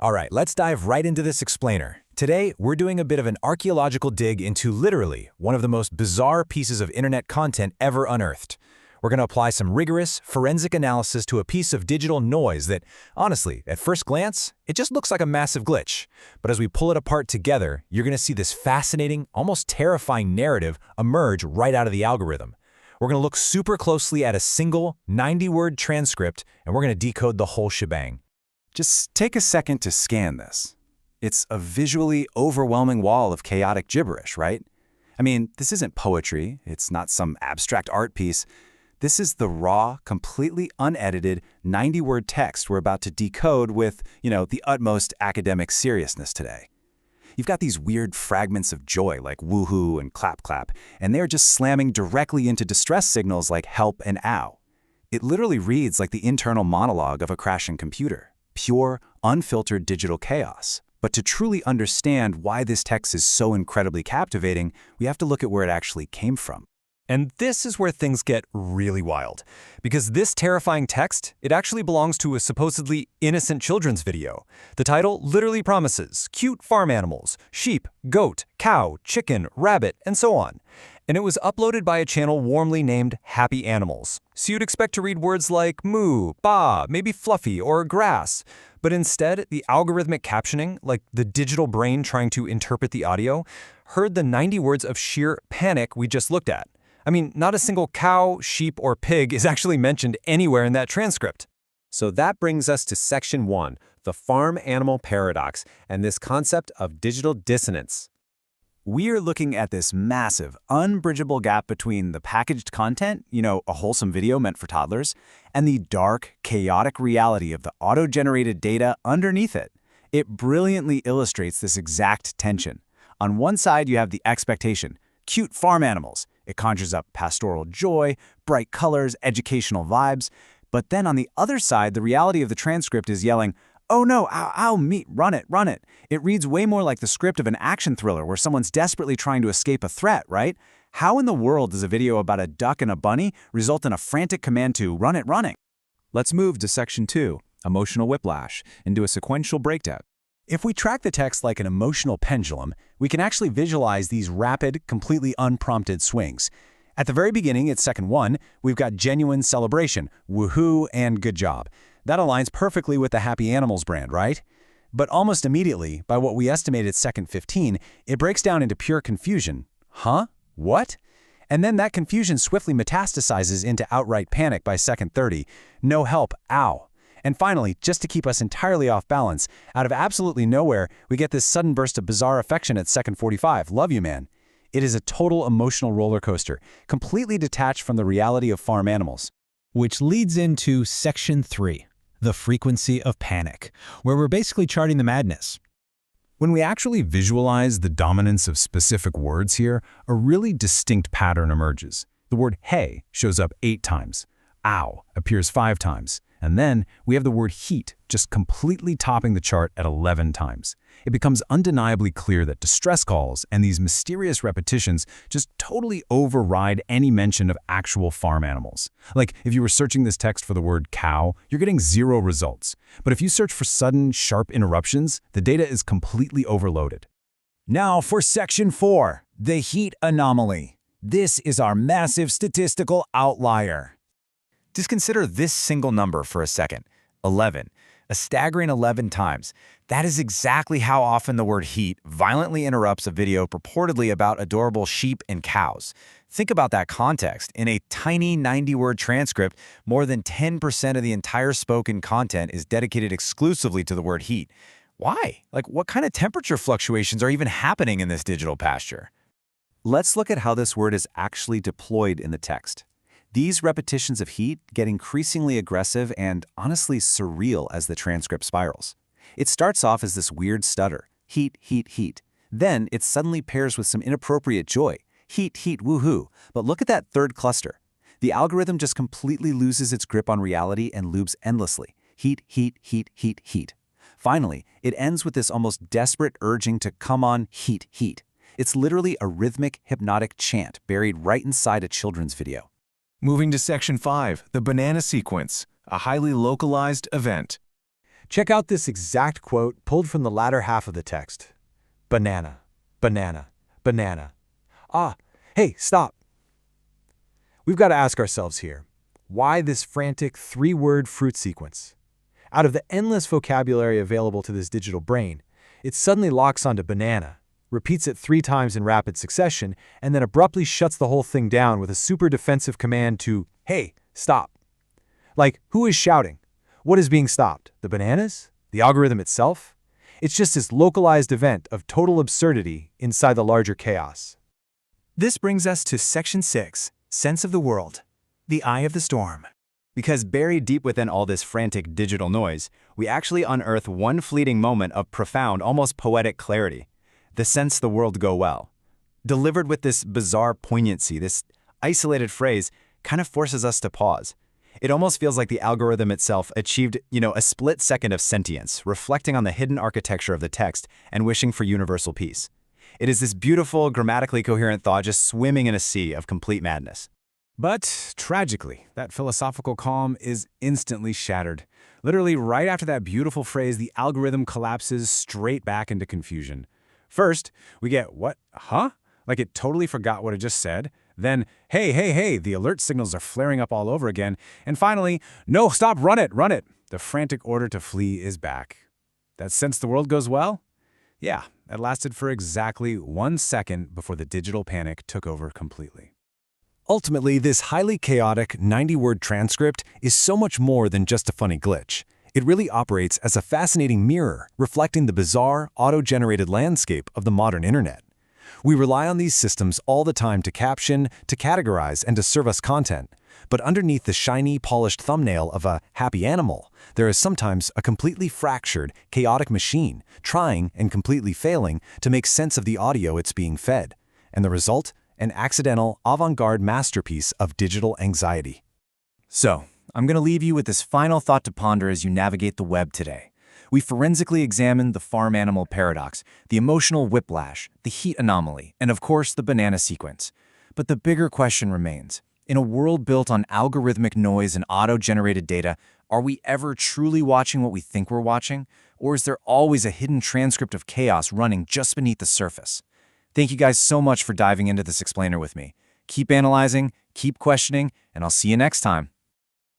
All right, let's dive right into this explainer. Today, we're doing a bit of an archaeological dig into literally one of the most bizarre pieces of internet content ever unearthed. We're going to apply some rigorous, forensic analysis to a piece of digital noise that, honestly, at first glance, it just looks like a massive glitch. But as we pull it apart together, you're going to see this fascinating, almost terrifying narrative emerge right out of the algorithm. We're going to look super closely at a single 90-word transcript, and we're going to decode the whole shebang. Just take a second to scan this. It's a visually overwhelming wall of chaotic gibberish, right? I mean, this isn't poetry. It's not some abstract art piece. This is the raw, completely unedited 90-word text we're about to decode with, the utmost academic seriousness today. You've got these weird fragments of joy like woohoo and clap clap, and they're just slamming directly into distress signals like help and ow. It literally reads like the internal monologue of a crashing computer. Pure, unfiltered digital chaos. But to truly understand why this text is so incredibly captivating, we have to look at where it actually came from. And this is where things get really wild. Because this terrifying text, it actually belongs to a supposedly innocent children's video. The title literally promises cute farm animals, sheep, goat, cow, chicken, rabbit, and so on. And it was uploaded by a channel warmly named Happy Animals. So you'd expect to read words like moo, ba, maybe fluffy, or grass. But instead, the algorithmic captioning, like the digital brain trying to interpret the audio, heard the 90 words of sheer panic we just looked at. I mean, not a single cow, sheep, or pig is actually mentioned anywhere in that transcript. So that brings us to Section 1, the farm animal paradox, and this concept of digital dissonance. We're looking at this massive, unbridgeable gap between the packaged content, a wholesome video meant for toddlers, and the dark, chaotic reality of the auto-generated data underneath it. It brilliantly illustrates this exact tension. On one side, you have the expectation, cute farm animals. It conjures up pastoral joy, bright colors, educational vibes. But then on the other side, the reality of the transcript is yelling, "Oh no, ow, ow, meat, run it, run it." It reads way more like the script of an action thriller where someone's desperately trying to escape a threat, right? How in the world does a video about a duck and a bunny result in a frantic command to run it, running? Let's move to Section 2, emotional whiplash, and do a sequential breakdown. If we track the text like an emotional pendulum, we can actually visualize these rapid, completely unprompted swings. At the very beginning, at second 1, we've got genuine celebration, woohoo, and good job. That aligns perfectly with the Happy Animals brand, right? But almost immediately, by what we estimate at second 15, it breaks down into pure confusion. Huh? What? And then that confusion swiftly metastasizes into outright panic by second 30. No help, ow. And finally, just to keep us entirely off balance, out of absolutely nowhere, we get this sudden burst of bizarre affection at second 45. Love you, man. It is a total emotional roller coaster, completely detached from the reality of farm animals. Which leads into Section 3, the frequency of panic, where we're basically charting the madness. When we actually visualize the dominance of specific words here, a really distinct pattern emerges. The word hey shows up 8 times. Ow appears 5 times. And then we have the word heat just completely topping the chart at 11 times. It becomes undeniably clear that distress calls and these mysterious repetitions just totally override any mention of actual farm animals. Like, if you were searching this text for the word cow, you're getting 0 results. But if you search for sudden, sharp interruptions, the data is completely overloaded. Now for Section 4, the heat anomaly. This is our massive statistical outlier. Just consider this single number for a second, 11, a staggering 11 times. That is exactly how often the word heat violently interrupts a video purportedly about adorable sheep and cows. Think about that context. In a tiny 90-word transcript, more than 10% of the entire spoken content is dedicated exclusively to the word heat. Why? What kind of temperature fluctuations are even happening in this digital pasture? Let's look at how this word is actually deployed in the text. These repetitions of heat get increasingly aggressive and honestly surreal as the transcript spirals. It starts off as this weird stutter, heat, heat, heat. Then it suddenly pairs with some inappropriate joy, heat, heat, woohoo. But look at that third cluster. The algorithm just completely loses its grip on reality and loops endlessly. Heat, heat, heat, heat, heat. Finally, it ends with this almost desperate urging to come on, heat, heat. It's literally a rhythmic, hypnotic chant buried right inside a children's video. Moving to Section 5, the banana sequence, a highly localized event. Check out this exact quote pulled from the latter half of the text. Banana, banana, banana. Ah, hey, stop. We've got to ask ourselves here, why this frantic three-word fruit sequence? Out of the endless vocabulary available to this digital brain, it suddenly locks onto banana, repeats it 3 times in rapid succession, and then abruptly shuts the whole thing down with a super defensive command to, hey, stop. Like, who is shouting? What is being stopped? The bananas? The algorithm itself? It's just this localized event of total absurdity inside the larger chaos. This brings us to Section 6, Sense of the World, the Eye of the Storm. Because buried deep within all this frantic digital noise, we actually unearth one fleeting moment of profound, almost poetic clarity. The sense the world go well. Delivered with this bizarre poignancy, this isolated phrase kind of forces us to pause. It almost feels like the algorithm itself achieved, a split second of sentience, reflecting on the hidden architecture of the text and wishing for universal peace. It is this beautiful, grammatically coherent thought just swimming in a sea of complete madness. But, tragically, that philosophical calm is instantly shattered. Literally, right after that beautiful phrase, the algorithm collapses straight back into confusion. First, we get, what? Huh? Like it totally forgot what it just said. Then, hey, the alert signals are flaring up all over again. And finally, no, stop, run it. The frantic order to flee is back. That sense the world goes well? Yeah, that lasted for exactly 1 second before the digital panic took over completely. Ultimately, this highly chaotic 90-word transcript is so much more than just a funny glitch. It really operates as a fascinating mirror, reflecting the bizarre, auto-generated landscape of the modern internet. We rely on these systems all the time to caption, to categorize, and to serve us content. But underneath the shiny, polished thumbnail of a happy animal, there is sometimes a completely fractured, chaotic machine, trying and completely failing to make sense of the audio it's being fed. And the result? An accidental, avant-garde masterpiece of digital anxiety. So, I'm going to leave you with this final thought to ponder as you navigate the web today. We forensically examined the farm animal paradox, the emotional whiplash, the heat anomaly, and of course the banana sequence. But the bigger question remains. In a world built on algorithmic noise and auto-generated data, are we ever truly watching what we think we're watching? Or is there always a hidden transcript of chaos running just beneath the surface? Thank you guys so much for diving into this explainer with me. Keep analyzing, keep questioning, and I'll see you next time.